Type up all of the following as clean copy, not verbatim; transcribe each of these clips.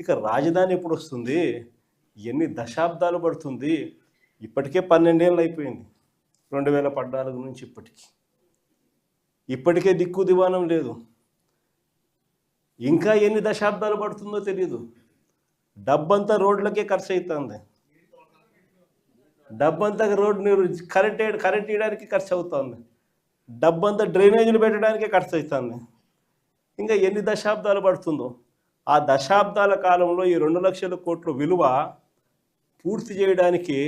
ఇక రాజధాని ఎప్పుడు వస్తుంది, ఎన్ని దశాబ్దాలు పడుతుంది? ఇప్పటికే 12 ఏళ్ళు అయిపోయింది 2014 నుంచి ఇప్పటికే దిక్కు దివానం లేదు. ఇంకా ఎన్ని దశాబ్దాలు పడుతుందో తెలియదు. డబ్బంతా రోడ్లకే ఖర్చు అవుతుంది. డబ్బంతా రోడ్ కరెంట్ వేయడానికి ఖర్చు అవుతుంది. డబ్బంతా డ్రైనేజీలు పెట్టడానికే ఖర్చు అవుతుంది. ఇంకా ఎన్ని దశాబ్దాలు పడుతుందో. ఆ దశాబ్దాల కాలంలో ఈ 2 లక్షల కోట్ల విలువ పూర్తి చేయడానికి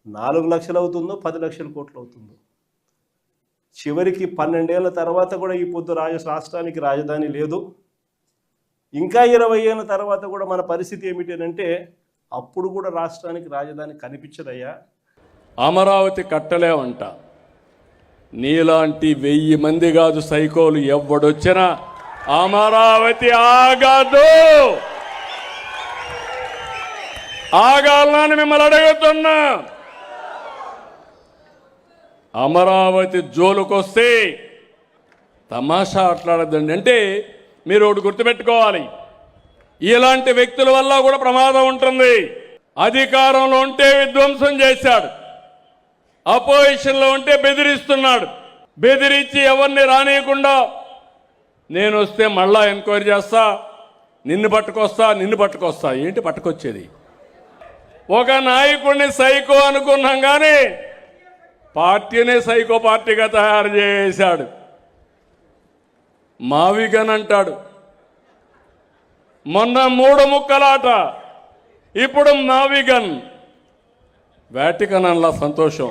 4 లక్షలు అవుతుందో 10 లక్షల కోట్లు అవుతుందో. చివరికి 12 ఏళ్ళ తర్వాత కూడా ఈ పొద్దు రాష్ట్రానికి రాజధాని లేదు. ఇంకా 20 ఏళ్ళ తర్వాత కూడా మన పరిస్థితి ఏమిటంటే అప్పుడు కూడా రాష్ట్రానికి రాజధాని కనిపించదయ్యా. అమరావతి కట్టలేమంట. నీలాంటి 1000 మంది కాదు సైకోలు ఎవడొచ్చినా అమరావతి ఆగదు. ఆగాలని మిమ్మల్ని అడుగుతున్నా. అమరావతి జోలుకొస్తే తమాషా ఆటలాడద్దండి. అంటే మీరు ఒకటి గుర్తుపెట్టుకోవాలి, ఇలాంటి వ్యక్తుల వల్ల కూడా ప్రమాదం ఉంటుంది. అధికారంలో ఉంటే విధ్వంసం చేశాడు, అపోజిషన్లో ఉంటే బెదిరిస్తున్నాడు. బెదిరించి ఎవరిని రానియకుండా నేను వస్తే మళ్ళా ఎంక్వైరీ చేస్తా, నిన్ను పట్టుకొస్తా. ఏంటి పట్టుకొచ్చేది? ఒక నాయకుడిని సైకో అనుకున్నాం కానీ పార్టీనే సైకో పార్టీగా తయారు చేశాడు. మావిగన్ అంటాడు. మొన్న 3 ముక్కలాట, ఇప్పుడు మావిగన్. వాటికన్ అలా సంతోషం.